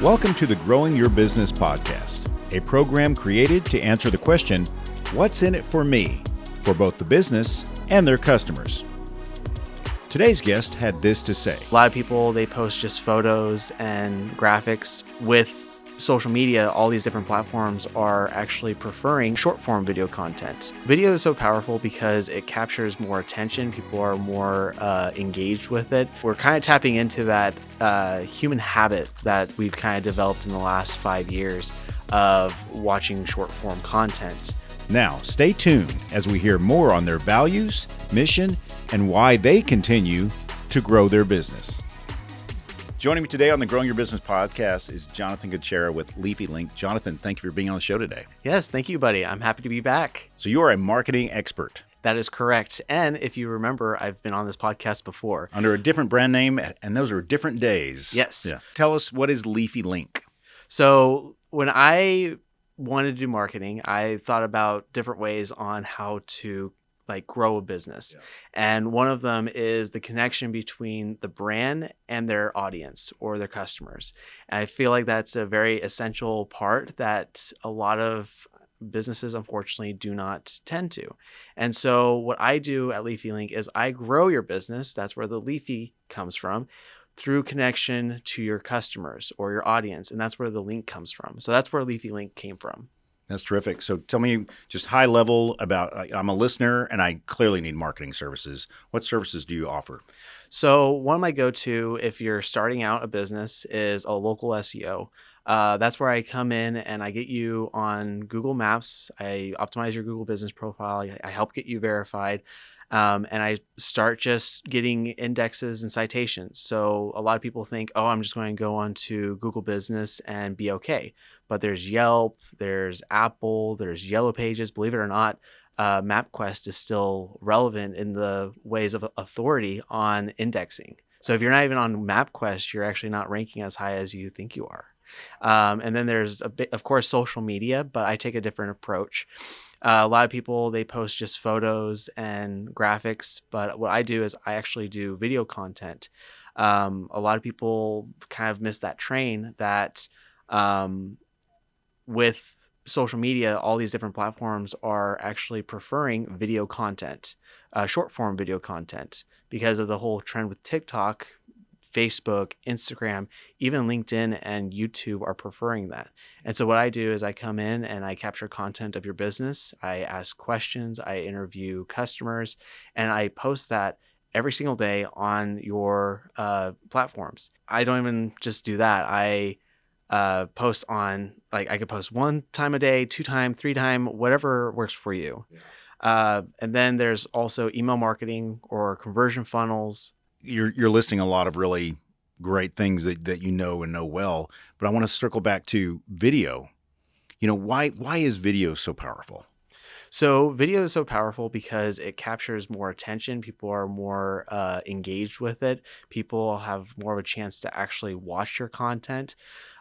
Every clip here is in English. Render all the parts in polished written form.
Welcome to the Growing Your Business podcast, a program created to answer the question, what's in it for me, for both the business and their customers. Today's guest had this to say. A lot of people, they post just photos and graphics. With social media, all these different platforms are actually preferring short form video content. Video is so powerful because it captures more attention. People are more engaged with it. We're kind of tapping into that human habit that we've kind of developed in the last 5 years of watching short form content. Now, stay tuned as we hear more on their values, mission, and why they continue to grow their business. Joining me today on the Growing Your Business podcast is Jonathan Kuchera with LeafyLink. Jonathan, thank you for being on the show today. Yes, thank you, buddy. I'm happy to be back. So you are a marketing expert. That is correct. And if you remember, I've been on this podcast before. Under a different brand name, and those are different days. Yes. Yeah. Tell us, what is LeafyLink? So when I wanted to do marketing, I thought about different ways on how to grow a business. Yeah. And one of them is the connection between the brand and their audience or their customers. And I feel like that's a very essential part that a lot of businesses, unfortunately, do not tend to. And so what I do at LeafyLink is I grow your business. That's where the Leafy comes from, through connection to your customers or your audience. And that's where the link comes from. So that's where LeafyLink came from. That's terrific. So tell me just high level about, I'm a listener and I clearly need marketing services. What services do you offer? So one of my go-to, if you're starting out a business, is a local SEO. That's where I come in and I get you on Google Maps. I optimize your Google business profile. I help get you verified. And I start just getting indexes and citations. So a lot of people think, oh, I'm just going to go onto Google Business and be okay. But there's Yelp, there's Apple, there's Yellow Pages. Believe it or not, MapQuest is still relevant in the ways of authority on indexing. So if you're not even on MapQuest, you're actually not ranking as high as you think you are. And then there's of course, social media, but I take a different approach. A lot of people, they post just photos and graphics, but what I do is I actually do video content. A lot of people kind of miss that train that with social media, all these different platforms are actually preferring video content, short form video content, because of the whole trend with TikTok. Facebook, Instagram, even LinkedIn and YouTube are preferring that. And so what I do is I come in and I capture content of your business. I ask questions, I interview customers, and I post that every single day on your platforms. I don't even just do that. I post on, I could post 1 time a day, 2 time, 3 time, whatever works for you. Yeah. And then there's also email marketing or conversion funnels. You're listing a lot of really great things that you know and know well, but I want to circle back to video. Why is video so powerful? So video is so powerful because it captures more attention. People are more engaged with it. People have more of a chance to actually watch your content.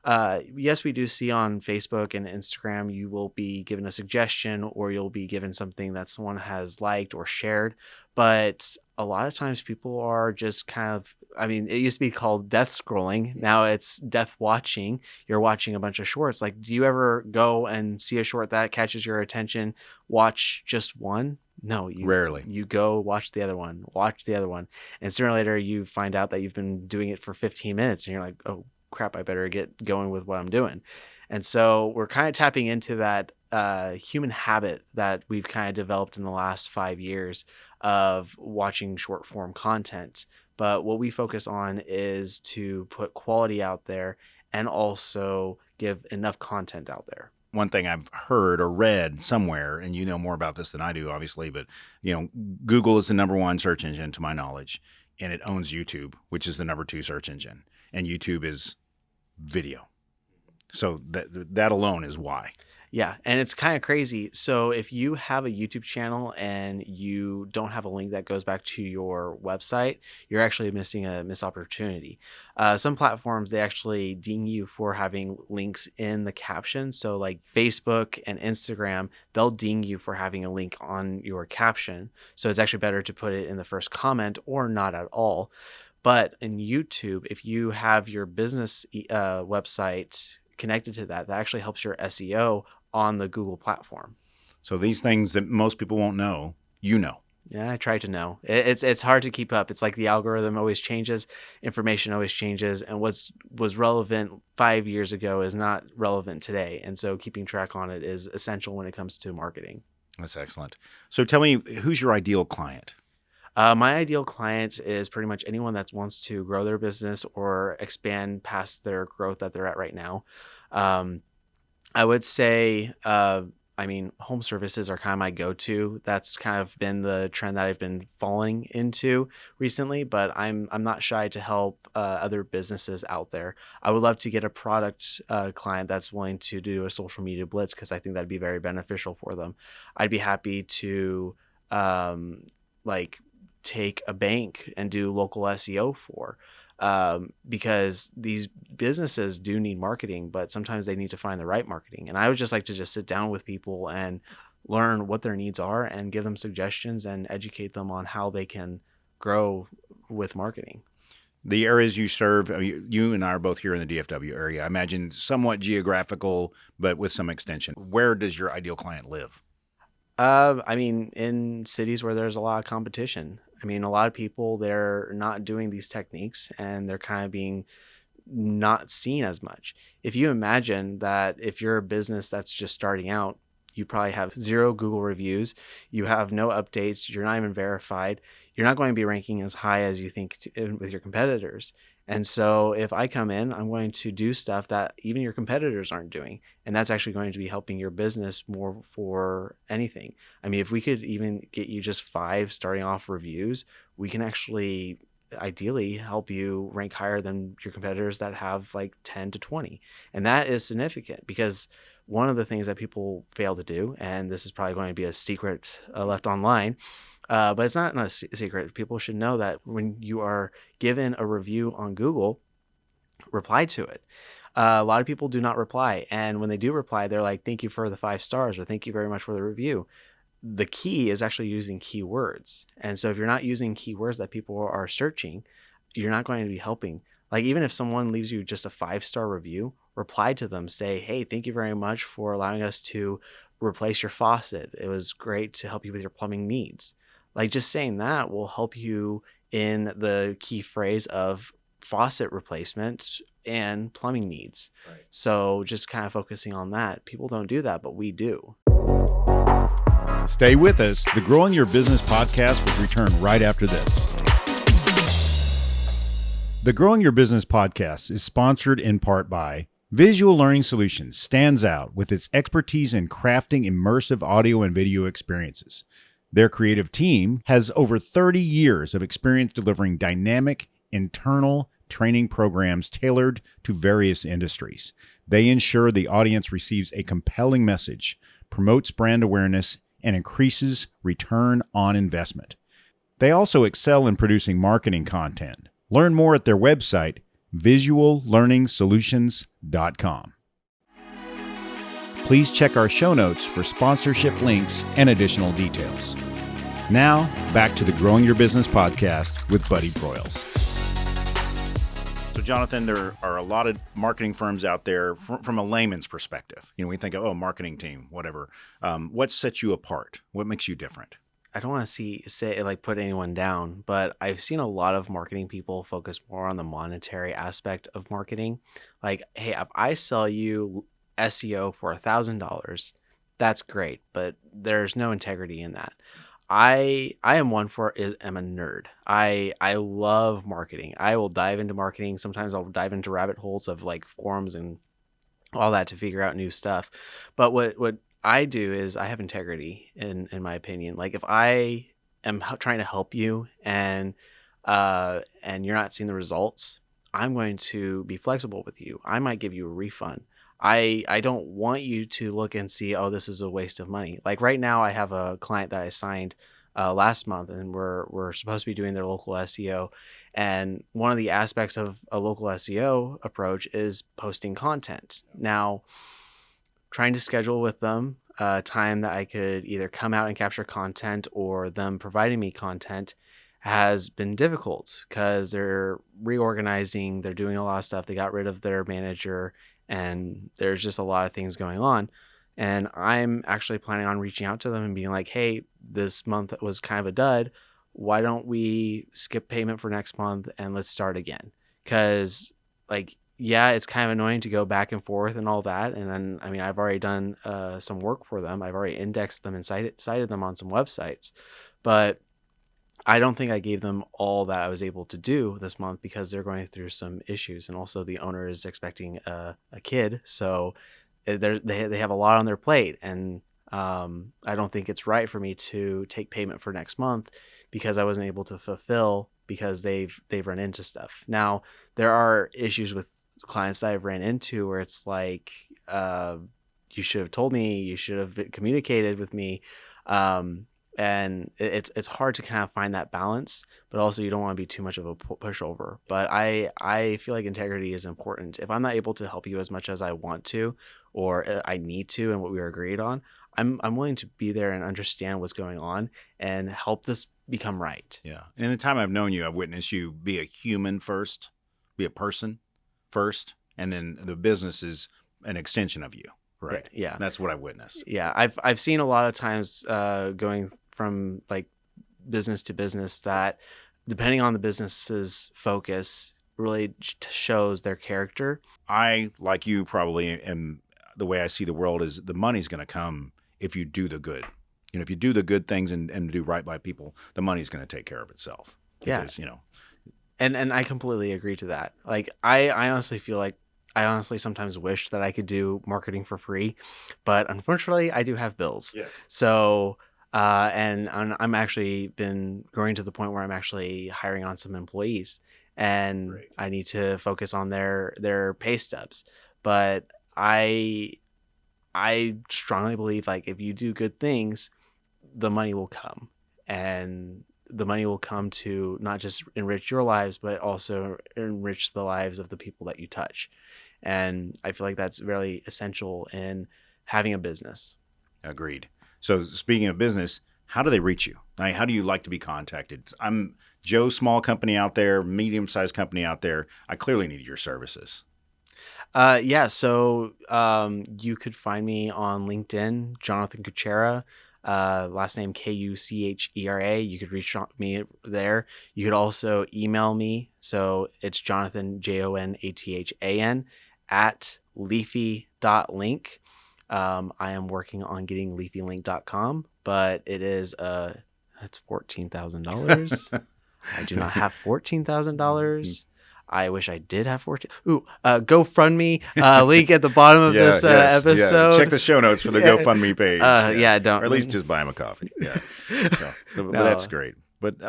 Yes, we do see on Facebook and Instagram, you will be given a suggestion or you'll be given something that someone has liked or shared. But a lot of times people are just kind of, it used to be called death scrolling. Now it's death watching. You're watching a bunch of shorts. Do you ever go and see a short that catches your attention, watch just one? No, Rarely. You go watch the other one, and sooner or later you find out that you've been doing it for 15 minutes and you're like, oh crap, I better get going with what I'm doing. And so we're kind of tapping into that human habit that we've kind of developed in the last 5 years of watching short form content. But what we focus on is to put quality out there and also give enough content out there. One thing I've heard or read somewhere, and you know more about this than I do, obviously, but Google is the number 1 search engine to my knowledge, and it owns YouTube, which is the number 2 search engine, and YouTube is video. So that alone is why. Yeah, and it's kind of crazy. So if you have a YouTube channel and you don't have a link that goes back to your website, you're actually missing a missed opportunity. Some platforms, they actually ding you for having links in the caption. So like Facebook and Instagram, they'll ding you for having a link on your caption. So it's actually better to put it in the first comment or not at all. But in YouTube, if you have your business website connected to that, that actually helps your SEO on the Google platform. So these things that most people won't know, you know. Yeah, I try to know. It's hard to keep up. It's like the algorithm always changes, information always changes, and what's was relevant 5 years ago is not relevant today. And so keeping track on it is essential when it comes to marketing. That's excellent. So tell me, who's your ideal client? My ideal client is pretty much anyone that wants to grow their business or expand past their growth that they're at right now. Um, I would say, I mean, home services are kind of my go-to. That's kind of been the trend that I've been falling into recently, but I'm not shy to help other businesses out there. I would love to get a product client that's willing to do a social media blitz because I think that'd be very beneficial for them. I'd be happy to um, like take a bank and do local SEO for because these businesses do need marketing, but sometimes they need to find the right marketing. And I would just like to just sit down with people and learn what their needs are and give them suggestions and educate them on how they can grow with marketing. The areas you serve, you and I are both here in the DFW area. I imagine somewhat geographical, but with some extension. Where does your ideal client live? I mean, in cities where there's a lot of competition. I mean, a lot of people, they're not doing these techniques and they're kind of being not seen as much. If you imagine that if you're a business that's just starting out, you probably have zero Google reviews, you have no updates, you're not even verified, you're not going to be ranking as high as you think with your competitors. And so if I come in, I'm going to do stuff that even your competitors aren't doing. And that's actually going to be helping your business more for anything. I mean, if we could even get you just 5 starting off reviews, we can actually ideally help you rank higher than your competitors that have like 10 to 20. And that is significant because one of the things that people fail to do, and this is probably going to be a secret left online, but it's not a secret. People should know that when you are given a review on Google, reply to it. A lot of people do not reply. And when they do reply, they're like, thank you for the 5 stars or thank you very much for the review. The key is actually using keywords. And so if you're not using keywords that people are searching, you're not going to be helping. Like even if someone leaves you just a 5-star review, reply to them, say, hey, thank you very much for allowing us to replace your faucet. It was great to help you with your plumbing needs. Like just saying that will help you in the key phrase of faucet replacement and plumbing needs. Right. So just kind of focusing on that. People don't do that, but we do. Stay with us. The Growing Your Business podcast will return right after this. The Growing Your Business podcast is sponsored in part by Visual Learning Solutions. Stands out with its expertise in crafting immersive audio and video experiences. Their creative team has over 30 years of experience delivering dynamic, internal training programs tailored to various industries. They ensure the audience receives a compelling message, promotes brand awareness, and increases return on investment. They also excel in producing marketing content. Learn more at their website, visuallearningsolutions.com. Please check our show notes for sponsorship links and additional details. Now, back to the Growing Your Business podcast with Buddy Broyles. So, Jonathan, there are a lot of marketing firms out there from a layman's perspective. You know, we think of, marketing team, whatever. What sets you apart? What makes you different? I don't want to say like put anyone down, but I've seen a lot of marketing people focus more on the monetary aspect of marketing. Like, hey, if I sell you SEO for $1,000, that's great, but there's no integrity in that. I am one for am a nerd. I love marketing. I will dive into marketing. Sometimes I'll dive into rabbit holes of like forums and all that to figure out new stuff. But what I do is I have integrity in my opinion. Like if I am trying to help you and you're not seeing the results, I'm going to be flexible with you. I might give you a refund. I don't want you to look and see, oh, this is a waste of money. Like right now, I have a client that I signed last month, and we're supposed to be doing their local SEO. And one of the aspects of a local SEO approach is posting content. Now, trying to schedule with them time that I could either come out and capture content or them providing me content has been difficult because they're reorganizing, they're doing a lot of stuff. They got rid of their manager, and there's just a lot of things going on. And I'm actually planning on reaching out to them and being like, hey, this month was kind of a dud. Why don't we skip payment for next month and let's start again? Because, like, yeah, it's kind of annoying to go back and forth and all that. And then, I mean, I've already done some work for them. I've already indexed them and cited them on some websites. But I don't think I gave them all that I was able to do this month because they're going through some issues. And also, the owner is expecting a kid. So they have a lot on their plate. And I don't think it's right for me to take payment for next month because I wasn't able to fulfill because they've run into stuff. Now, there are issues with clients that I've ran into where it's like, you should have told me, you should have communicated with me. And it's hard to kind of find that balance, but also you don't want to be too much of a pushover. But I feel like integrity is important. If I'm not able to help you as much as I want to, or I need to, and what we were agreed on, I'm willing to be there and understand what's going on and help this become right. Yeah. And in the time I've known you, I've witnessed you be a human first, be a person first, and then the business is an extension of you. Right. Yeah. That's what I've witnessed. Yeah. I've seen a lot of times going from like business to business that depending on the business's focus really shows their character. I, like you, probably am. The way I see the world is the money's going to come if you do the good. If you do the good things and do right by people, the money's going to take care of itself. Because, yeah. And I completely agree to that. Like, I honestly feel like I honestly sometimes wish that I could do marketing for free, but unfortunately I do have bills. Yeah. So, and I'm actually been growing to the point where I'm actually hiring on some employees, and Great. I need to focus on their pay stubs. But I strongly believe, like, if you do good things, the money will come, and the money will come to not just enrich your lives, but also enrich the lives of the people that you touch. And I feel like that's really essential in having a business. Agreed. So speaking of business, how do they reach you? Like, how do you like to be contacted? I'm Joe, small company out there, medium-sized company out there. I clearly need your services. Yeah, so you could find me on LinkedIn, Jonathan Kuchera, last name Kuchera. You could reach me there. You could also email me. So it's Jonathan, Jonathan, at leafy.link. I am working on getting leafylink.com, but it is that's $14,000. I do not have $14,000. I wish I did have 14. Ooh, GoFundMe link at the bottom of this episode. Yeah. Check the show notes for the GoFundMe page. Don't. Or at least just buy him a coffee. Yeah. But No. that's great. But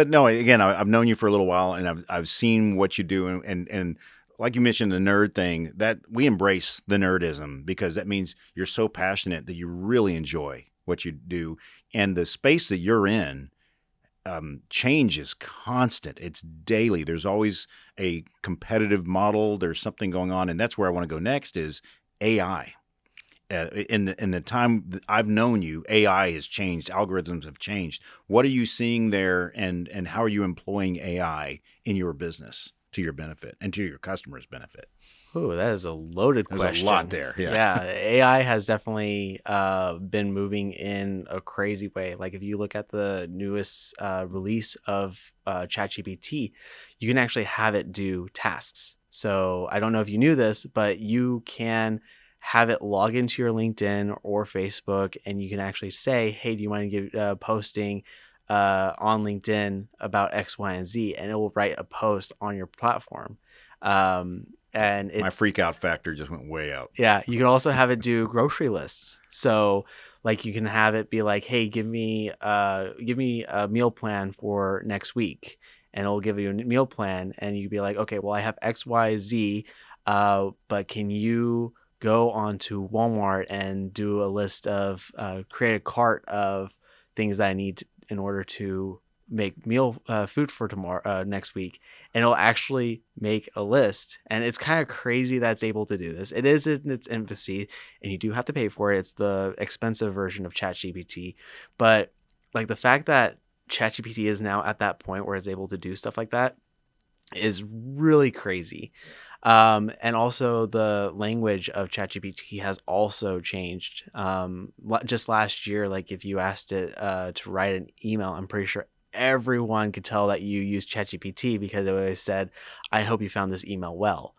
no, again, I've known you for a little while, and I've seen what you do, and like you mentioned, the nerd thing, that we embrace the nerdism because that means you're so passionate that you really enjoy what you do, and the space that you're in. Change is constant. It's daily. There's always a competitive model. There's something going on, and that's where I want to go next. Is AI. In the time that I've known you, AI has changed. Algorithms have changed. What are you seeing there, and how are you employing AI in your business to your benefit and to your customers' benefit? Ooh, that is a loaded There's question. a lot there. Yeah, AI has definitely been moving in a crazy way. Like, if you look at the newest release of ChatGPT, you can actually have it do tasks. So I don't know if you knew this, but you can have it log into your LinkedIn or Facebook, and you can actually say, hey, do you mind to give posting on LinkedIn about X, Y, and Z, and it will write a post on your platform. And My freak out factor just went way up. Yeah, you can also have it do grocery lists. So, like, you can have it be like, "Hey, give me a meal plan for next week," and it'll give you a meal plan, and you can be like, "Okay, well, I have X, Y, Z, but can you go on to Walmart and do a list of create a cart of things that I need in order to make food for tomorrow next week," and it'll actually make a list. And it's kind of crazy that it's able to do this. It is in its infancy, and you do have to pay for it. It's the expensive version of ChatGPT, but like the fact that ChatGPT is now at that point where it's able to do stuff like that is really crazy. And also the language of ChatGPT has also changed. Just last year, like if you asked it to write an email, I'm pretty sure everyone could tell that you used ChatGPT because it always said, "I hope you found this email well."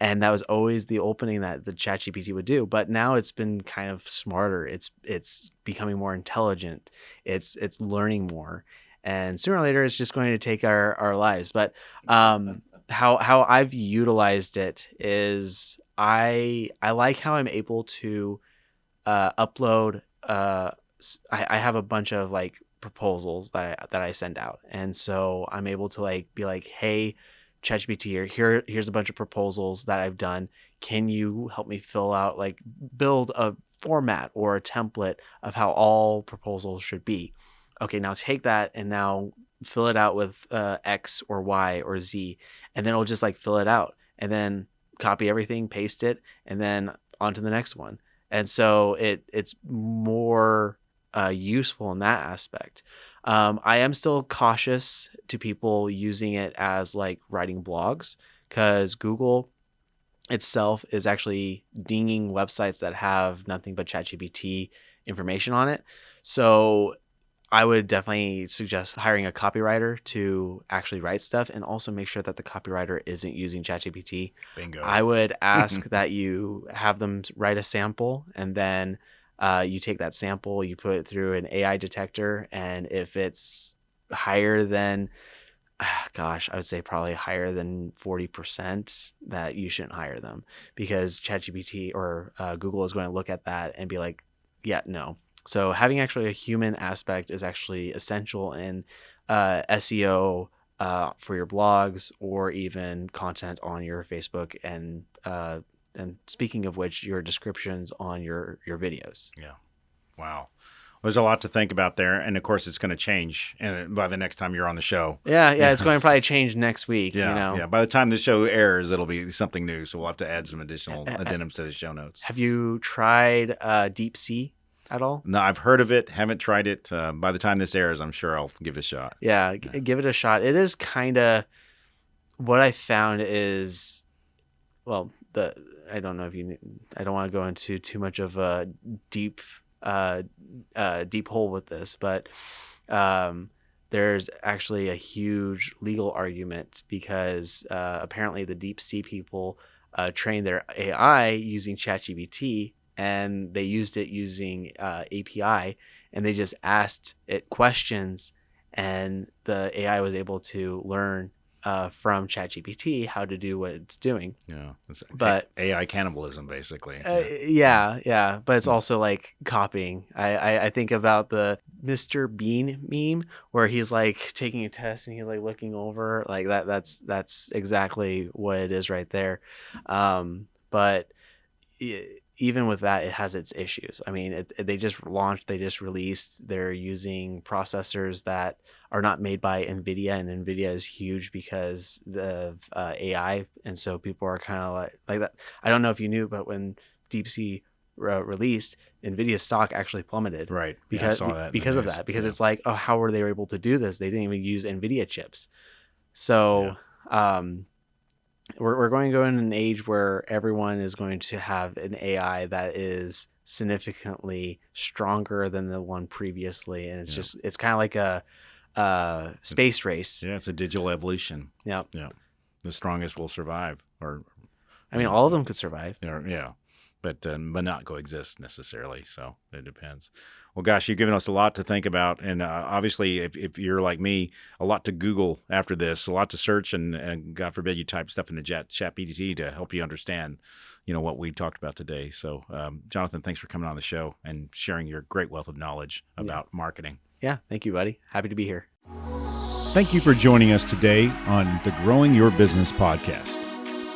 And that was always the opening that the ChatGPT would do. But now it's been kind of smarter. It's becoming more intelligent. It's learning more. And sooner or later, it's just going to take our lives. But how I've utilized it is I like how I'm able to upload. I have a bunch of like proposals that I send out, and so I'm able to like be like, "Hey, ChatGPT, here's a bunch of proposals that I've done. Can you help me build a format or a template of how all proposals should be? Okay, now take that and now fill it out with X or Y or Z, and then it'll just like fill it out, and then copy everything, paste it, and then on to the next one." And so it's more useful in that aspect. I am still cautious to people using it as like writing blogs, because Google itself is actually dinging websites that have nothing but ChatGPT information on it. So I would definitely suggest hiring a copywriter to actually write stuff, and also make sure that the copywriter isn't using ChatGPT. Bingo. I would ask that you have them write a sample, and then you take that sample, you put it through an AI detector, and if it's higher than, I would say probably higher than 40%, that you shouldn't hire them, because ChatGPT or Google is going to look at that and be like, yeah, no. So having actually a human aspect is actually essential in SEO for your blogs, or even content on your Facebook, and speaking of which, your descriptions on your videos. Yeah. Wow. There's a lot to think about there, and of course, it's going to change by the next time you're on the show. Yeah, it's going to probably change next week. Yeah, yeah. By the time the show airs, it'll be something new, so we'll have to add some additional addendums to the show notes. Have you tried DeepSea at all? No, I've heard of it, haven't tried it. By the time this airs, I'm sure I'll give it a shot. Yeah, give it a shot. It is kind of, what I found is, well, I don't know if I don't want to go into too much of a deep hole with this, but there's actually a huge legal argument, because apparently the DeepSea people trained their AI using ChatGPT, and they used it using API, and they just asked it questions, and the AI was able to learn from ChatGPT how to do what it's doing. Yeah, it's but AI cannibalism, basically. Yeah, but it's also like copying. I think about the Mr. Bean meme where he's like taking a test and he's like looking over like that. That's exactly what it is right there. But even with that, it has its issues. I mean, they just released. They're using processors that are not made by NVIDIA, and NVIDIA is huge because of AI. And so people are kind of like that. I don't know if you knew, but when DeepSea released, NVIDIA's stock actually plummeted. Right. Because, I saw that because of that. Because it's like, oh, how were they able to do this? They didn't even use NVIDIA chips. So, we're going to go in an age where everyone is going to have an AI that is significantly stronger than the one previously, and it's kind of like a space race. Yeah, it's a digital evolution. Yeah. The strongest will survive, I mean, all of them could survive. Yeah, but not coexist necessarily. So it depends. Well, gosh, you've given us a lot to think about, and obviously, if you're like me, a lot to Google after this, a lot to search, and God forbid you type stuff in the ChatGPT to help you understand, what we talked about today. So, Jonathan, thanks for coming on the show and sharing your great wealth of knowledge about marketing. Yeah, thank you, buddy. Happy to be here. Thank you for joining us today on the Growing Your Business podcast.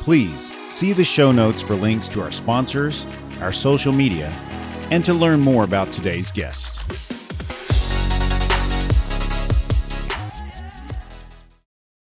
Please see the show notes for links to our sponsors, our social media, and to learn more about today's guest.